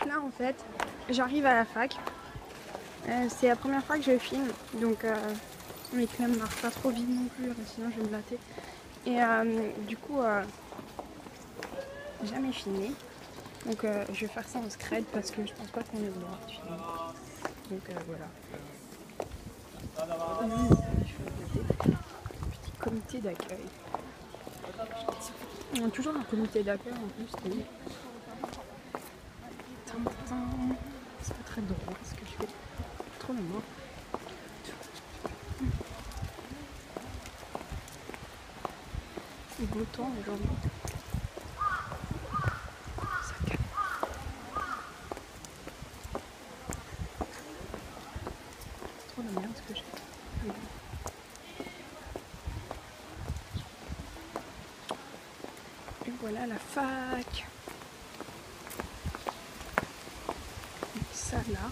Donc là en fait j'arrive à la fac. C'est la première fois que je filme, donc mes clés ne marchent pas trop vite non plus, sinon je vais me latter. Et du coup jamais filmé. Donc je vais faire ça en scred parce que je pense pas qu'on ait le droit de filmer. Donc voilà. Petit comité d'accueil. On a toujours un comité d'accueil en plus. C'est pas très drôle ce que je fais. Trop la mort. C'est beau temps aujourd'hui. Ça calme. C'est trop la merde ce que je fais. Et voilà la fac. Ça là.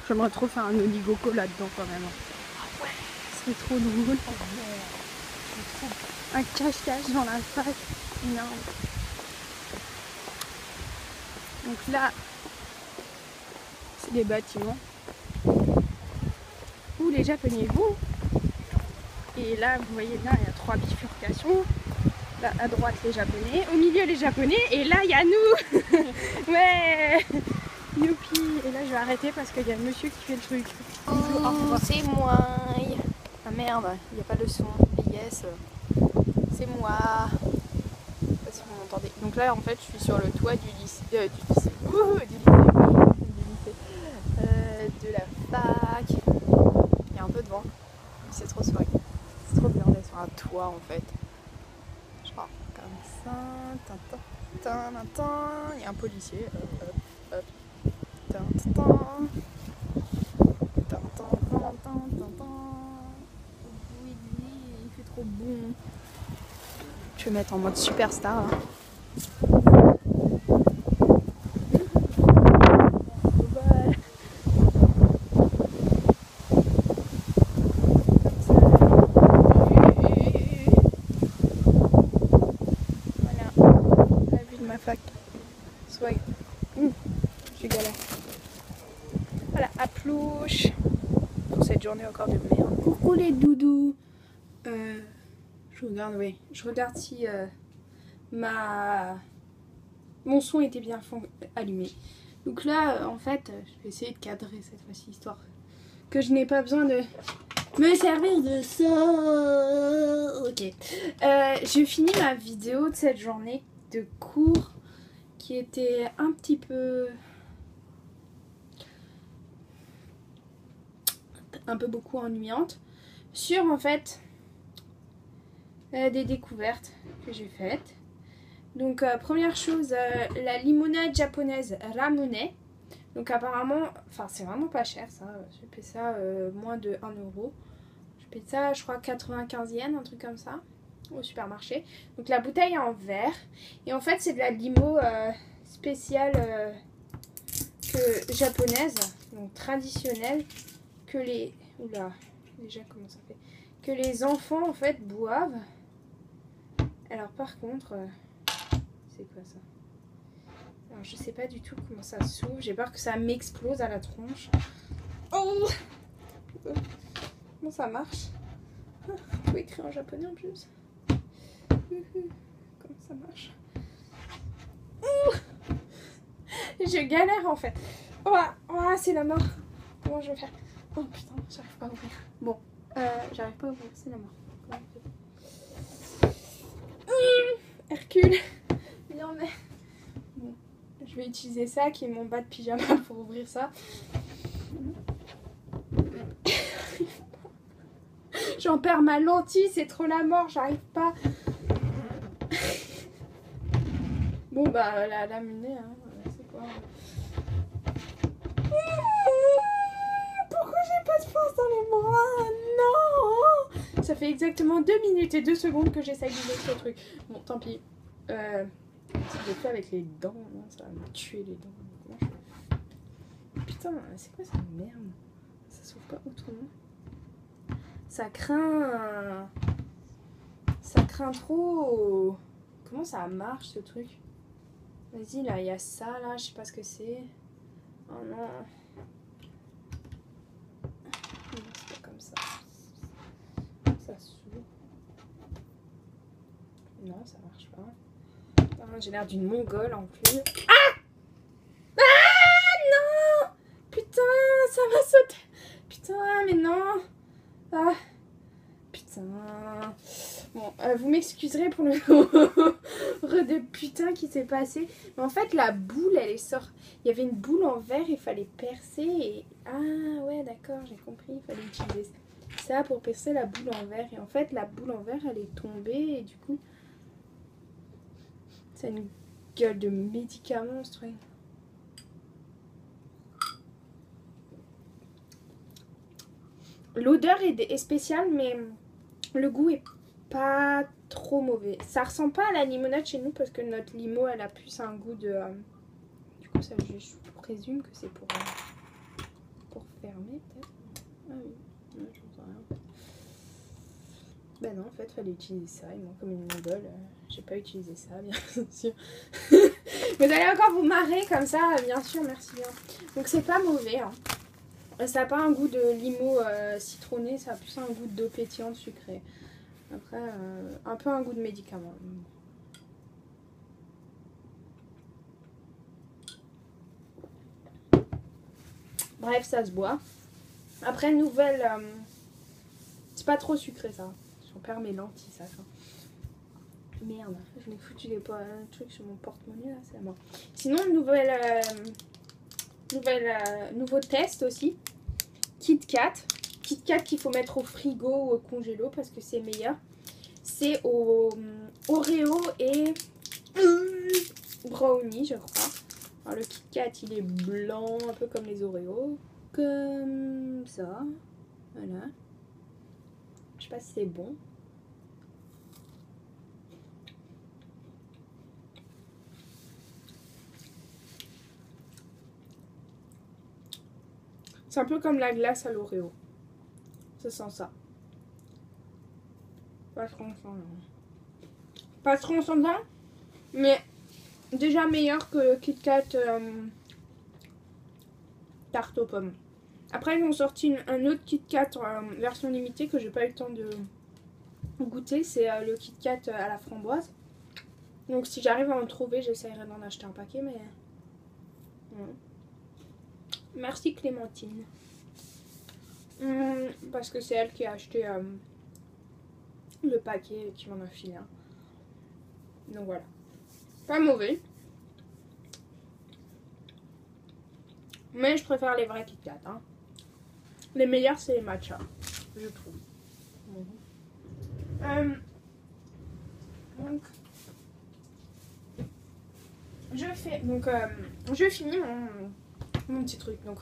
J'aimerais trop faire un oligoco là-dedans quand même. Ah ouais, c'est trop drôle. Un cache-cache dans la fac. Énorme. Donc là, c'est des bâtiments où les Japonais vont. Et là, vous voyez bien, il y a 3 bifurcations. Là, à droite, les Japonais. Au milieu, les Japonais. Et là, il y a nous. Ouais. Youpi. Et là, je vais arrêter parce qu'il y a un monsieur qui fait le truc. Oh, c'est moi. Ah merde, il n'y a pas de son. Yes. C'est moi. Je sais pas si vous m'entendez. Donc là, en fait, je suis sur le toit du lycée. Du lycée. De la fac. Il y a un peu de vent. C'est trop swag. C'est trop bien d'être sur un toit en fait. Genre comme ça. Il y a un policier. Hop. Oui, il fait trop bon. Je vais mettre en mode superstar. Hein. Swag. Je galère. Voilà, à plouche pour cette journée encore de merde. Coucou les doudous. Je regarde, oui. Je regarde si mon son était bien allumé. Donc là, en fait, je vais essayer de cadrer cette fois-ci, histoire que je n'ai pas besoin de me servir de ça. Ok. Je finis ma vidéo de cette journée de cours qui était un petit peu beaucoup ennuyante sur en fait des découvertes que j'ai faites. Donc première chose, la limonade japonaise Ramune. Donc apparemment, enfin c'est vraiment pas cher ça, j'ai payé ça moins de 1 euro. Je paye ça je crois 95 yens, un truc comme ça, au supermarché. Donc la bouteille est en verre et en fait c'est de la limo spéciale japonaise, donc traditionnelle, que les... Oula, déjà comment ça fait, que les enfants en fait boivent. Alors par contre, c'est quoi ça? Alors je sais pas du tout comment ça s'ouvre, j'ai peur que ça m'explose à la tronche. Oh, comment ça marche? Tout écrit en japonais en plus. Comment ça marche? Je galère en fait. Oh, c'est la mort. Comment je vais faire? Oh putain, j'arrive pas à ouvrir. Bon, j'arrive pas à ouvrir, c'est la mort. Comment on fait? Hercule. Non mais... Bon, je vais utiliser ça qui est mon bas de pyjama pour ouvrir ça. J'en perds ma lentille, c'est trop la mort, j'arrive pas. Bon bah la laminée, hein, c'est quoi? Pourquoi j'ai pas de force dans les bras? Non. Ça fait exactement 2 minutes et 2 secondes que j'essaye d'ouvrir ce truc. Bon, tant pis. Si je le fais avec les dents, non, ça va me tuer les dents. Comment je fais? Putain, c'est quoi cette merde? Ça s'ouvre pas autrement. Ça craint trop comment ça marche ce truc? Vas-y, là, il y a ça, là, je sais pas ce que c'est. Oh non. Non, c'est pas comme ça. Ça s'ouvre. Non, ça marche pas. Ah, j'ai l'air d'une mongole en plus. Ah! Ah non! Putain, ça m'a sauté. Putain, mais non. Ah. Putain. Bon, vous m'excuserez pour le re de putain qui s'est passé. Mais en fait, la boule, elle est sortie. Il y avait une boule en verre, il fallait percer. Et... Ah ouais, d'accord, j'ai compris. Il fallait utiliser ça pour percer la boule en verre. Et en fait, la boule en verre, elle est tombée. Et du coup, c'est une gueule de médicament, ce truc. L'odeur est spéciale, mais le goût est pas trop mauvais. Ça ressemble pas à la limonade chez nous parce que notre limo, elle a plus un goût de... Du coup, ça, je présume que c'est pour fermer, peut-être. Ah oui, non, je sais rien. Ben non, en fait, fallait utiliser ça. Et moi, comme une mongole, j'ai pas utilisé ça, bien sûr. Vous allez encore vous marrer comme ça, bien sûr, merci bien. Donc, c'est pas mauvais, hein. Ça n'a pas un goût de limo citronné, ça a plus un goût d'eau pétillante sucrée. Après, un peu un goût de médicament. Bref, ça se boit. Après, nouvelle... c'est pas trop sucré, ça. J'en perds mes lentilles, ça. Merde, je m'ai foutu les trucs sur mon porte-monnaie, là, c'est à moi. Sinon, nouveau test aussi. Kit Kat. Kit Kat qu'il faut mettre au frigo ou au congélo parce que c'est meilleur. C'est au Oreo et brownie, je crois. Alors le Kit Kat, il est blanc, un peu comme les Oreos. Comme ça. Voilà. Je sais pas si c'est bon. C'est un peu comme la glace à l'Oreo. Ça sent ça. Pas trop transcendant, mais déjà meilleur que Kit Kat tarte aux pommes. Après, ils ont sorti un autre Kit Kat version limitée que j'ai pas eu le temps de goûter. C'est le Kit Kat à la framboise. Donc, si j'arrive à en trouver, j'essaierai d'en acheter un paquet, mais... Merci Clémentine. Parce que c'est elle qui a acheté le paquet et qui m'en a filé un. Donc voilà. Pas mauvais. Mais je préfère les vrais Kit Kat. Hein. Les meilleurs, c'est les matcha, je trouve. Donc, je finis mon petit truc. Donc,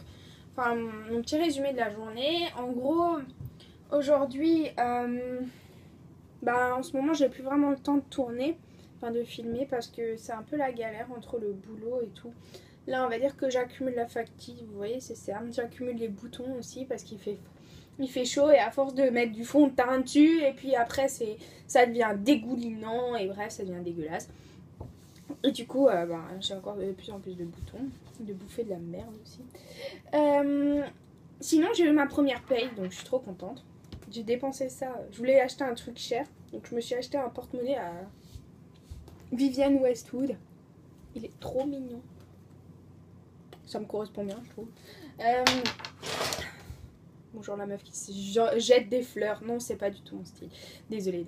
enfin, mon petit résumé de la journée. En gros, aujourd'hui, en ce moment, j'ai plus vraiment le temps de tourner, enfin de filmer, parce que c'est un peu la galère entre le boulot et tout. Là, on va dire que j'accumule la fatigue, vous voyez, c'est ça. J'accumule les boutons aussi parce qu'il fait chaud et à force de mettre du fond de teint dessus, et puis après, ça devient dégoulinant et bref, ça devient dégueulasse. Et du coup, j'ai encore de plus en plus de boutons, de bouffer de la merde aussi. Sinon, j'ai eu ma première paye, donc je suis trop contente. J'ai dépensé ça. Je voulais acheter un truc cher, donc je me suis acheté un porte-monnaie à Vivienne Westwood. Il est trop mignon. Ça me correspond bien, je trouve. Bonjour la meuf qui se jette des fleurs. Non, c'est pas du tout mon style. Désolée.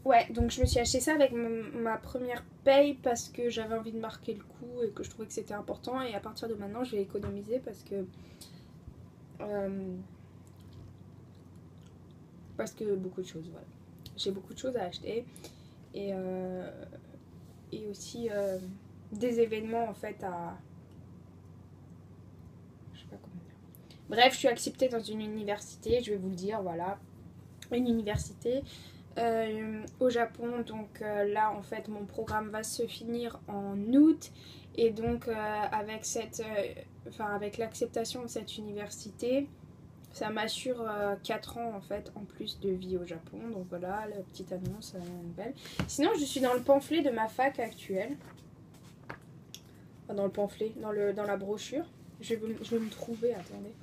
Ouais, donc je me suis acheté ça avec ma première paye parce que j'avais envie de marquer le coup et que je trouvais que c'était important. Et à partir de maintenant, je vais économiser parce que beaucoup de choses, voilà. J'ai beaucoup de choses à acheter et aussi des événements en fait à... Je sais pas comment dire. Bref, je suis acceptée dans une université, je vais vous le dire, voilà. Une université au Japon, donc là en fait mon programme va se finir en août et donc avec l'acceptation de cette université, Ça m'assure 4 ans en fait en plus de vie au Japon. Donc voilà, la petite annonce nouvelle. Sinon, je suis dans le pamphlet de ma fac actuelle. Enfin, dans le pamphlet, dans la brochure. Je vais me trouver, attendez.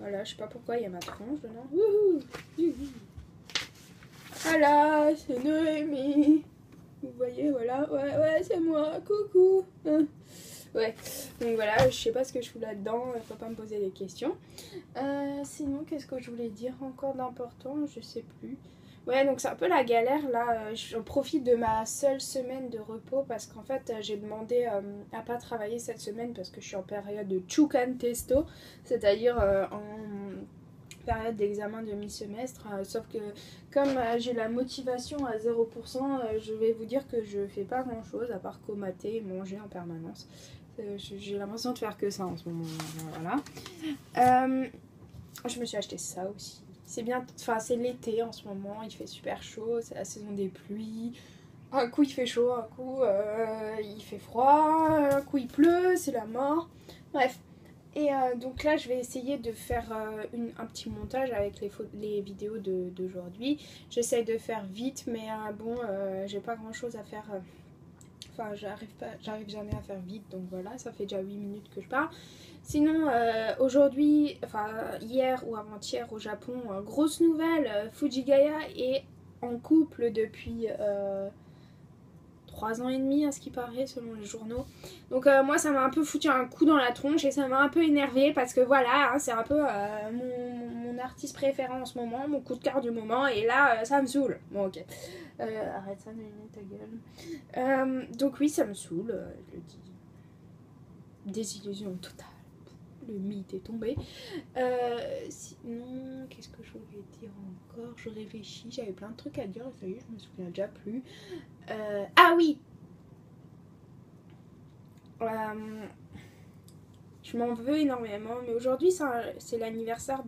Voilà, je sais pas pourquoi il y a ma tronche dedans. Wouhou! Voilà, c'est Noémie. Vous voyez, voilà. Ouais, c'est moi. Coucou. Ouais, donc voilà, je sais pas ce que je fous là-dedans, il faut pas me poser des questions. Sinon, qu'est-ce que je voulais dire encore d'important? Je sais plus. Ouais, donc c'est un peu la galère là. Je profite de ma seule semaine de repos parce qu'en fait, j'ai demandé à pas travailler cette semaine parce que je suis en période de Chukan Testo, c'est-à-dire en période d'examen de mi-semestre. Sauf que comme j'ai la motivation à 0%, je vais vous dire que je fais pas grand-chose à part comater et manger en permanence. J'ai l'impression de faire que ça en ce moment. Voilà. Je me suis acheté ça aussi. C'est bien, enfin c'est l'été en ce moment, il fait super chaud, c'est la saison des pluies. Un coup il fait chaud, un coup il fait froid, un coup il pleut, c'est la mort. Bref. Et donc là je vais essayer de faire un petit montage avec les vidéos d'aujourd'hui. J'essaie de faire vite, mais bon, j'ai pas grand chose à faire. Enfin, j'arrive jamais à faire vite, donc voilà, ça fait déjà 8 minutes que je parle. Sinon, aujourd'hui, enfin hier ou avant-hier au Japon, grosse nouvelle, Fujigaya est en couple depuis 3 ans et demi à ce qui paraît selon les journaux. Donc moi ça m'a un peu foutu un coup dans la tronche et ça m'a un peu énervée parce que voilà, hein, c'est un peu mon artiste préféré en ce moment, mon coup de cœur du moment et là ça me saoule. Bon ok. Arrête ça, Noémie, ta gueule. Donc oui, ça me saoule, je le dis. Désillusion totale. Le mythe est tombé. Sinon, qu'est-ce que je voulais dire encore? Je réfléchis, j'avais plein de trucs à dire, ça y est, je me souviens déjà plus. Ah oui! Je m'en veux énormément, mais aujourd'hui c'est l'anniversaire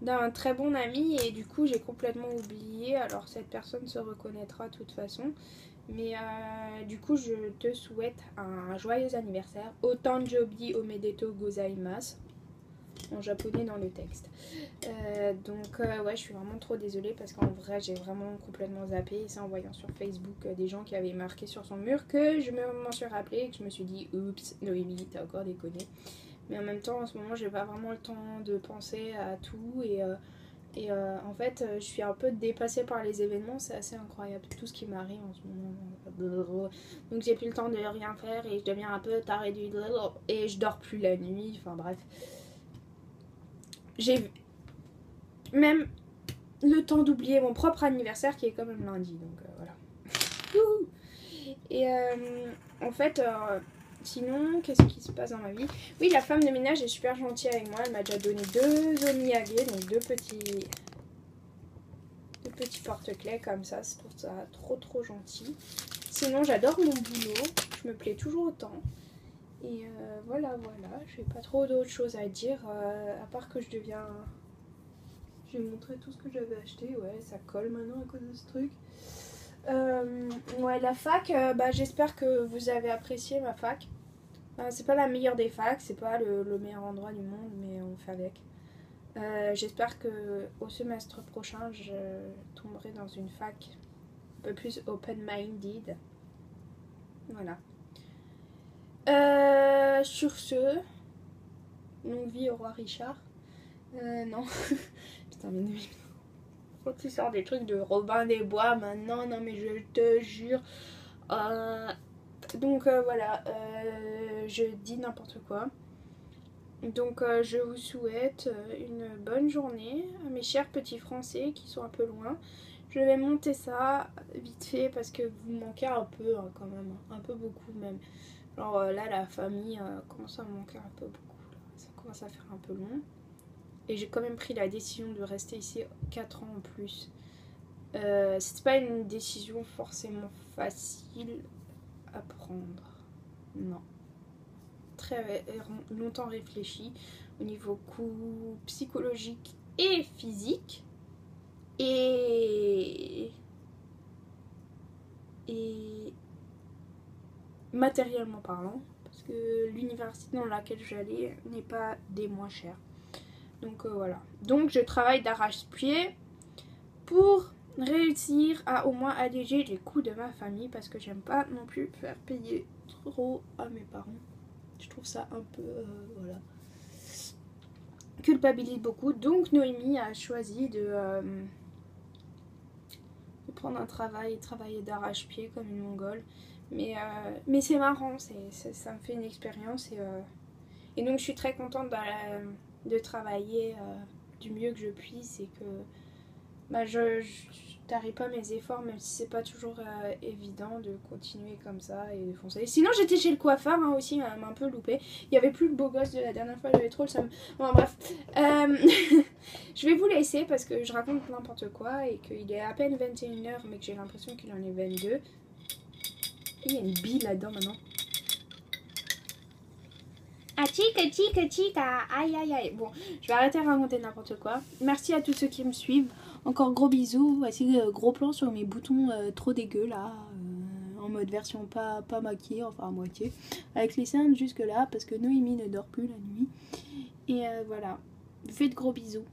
d'un très bon ami et du coup j'ai complètement oublié. Alors cette personne se reconnaîtra de toute façon. Mais du coup, je te souhaite un joyeux anniversaire. Otanjobi omedetou gozaimasu. En japonais dans le texte. Donc, ouais, je suis vraiment trop désolée parce qu'en vrai, j'ai vraiment complètement zappé. Et c'est en voyant sur Facebook des gens qui avaient marqué sur son mur que je m'en suis rappelé et que je me suis dit, oups, Noémie, t'as encore déconné. Mais en même temps, en ce moment, j'ai pas vraiment le temps de penser à tout et en fait, je suis un peu dépassée par les événements, c'est assez incroyable tout ce qui m'arrive en ce moment. Donc j'ai plus le temps de rien faire et je deviens un peu tarée du et je dors plus la nuit, enfin bref. J'ai même le temps d'oublier mon propre anniversaire qui est quand même lundi, donc voilà. Et en fait, sinon, qu'est-ce qui se passe dans ma vie? Oui, la femme de ménage est super gentille avec moi. Elle m'a déjà donné 2 omiyage, donc deux petits porte-clés comme ça. Je trouve ça trop gentil. Sinon, j'adore mon boulot. Je me plais toujours autant. Et voilà. Je n'ai pas trop d'autres choses à dire. À part que je deviens... Je vais montrer tout ce que j'avais acheté. Ouais, ça colle maintenant à cause de ce truc. Ouais, la fac, j'espère que vous avez apprécié ma fac. C'est pas la meilleure des facs, c'est pas le meilleur endroit du monde, mais on fait avec. J'espère que au semestre prochain, je tomberai dans une fac un peu plus open-minded. Voilà. Sur ce, longue vie au roi Richard. Non. Putain, mais faut que tu sors des trucs de Robin des Bois maintenant. Non, mais je te jure. Donc voilà, je dis n'importe quoi. Donc je vous souhaite une bonne journée à mes chers petits français qui sont un peu loin. Je vais monter ça vite fait parce que vous me manquez un peu hein, quand même, un peu beaucoup même. Alors là la famille commence à me manquer un peu beaucoup, là. Ça commence à faire un peu long. Et j'ai quand même pris la décision de rester ici 4 ans en plus. C'était pas une décision forcément facile à prendre. Non. Très longtemps réfléchi au niveau coût psychologique et physique. Et matériellement parlant. Parce que l'université dans laquelle j'allais n'est pas des moins chères. Donc voilà. Donc je travaille d'arrache-pied pour réussir à au moins alléger les coûts de ma famille parce que j'aime pas non plus faire payer trop à mes parents. Je trouve ça un peu voilà, culpabilise beaucoup. Donc Noémie a choisi de prendre un travail, travailler d'arrache-pied comme une mongole. Mais c'est marrant, ça me fait une expérience et donc je suis très contente de travailler du mieux que je puisse et que bah, je tarie pas mes efforts même si c'est pas toujours évident de continuer comme ça et de foncer. Sinon j'étais chez le coiffeur hein, aussi, m'a un peu loupé. Il y avait plus le beau gosse de la dernière fois, j'avais trop le seum. Bon bref. Je vais vous laisser parce que je raconte n'importe quoi et qu'il est à peine 21h mais que j'ai l'impression qu'il en est 22. Et il y a une bille là-dedans maintenant. Ah chica, aïe aïe aïe. Bon, je vais arrêter de raconter n'importe quoi. Merci à tous ceux qui me suivent. Encore gros bisous. Voici gros plan sur mes boutons trop dégueux là. En mode version pas maquillée, enfin à moitié. Avec les seins jusque là parce que Noémie ne dort plus la nuit. Et voilà. Faites gros bisous.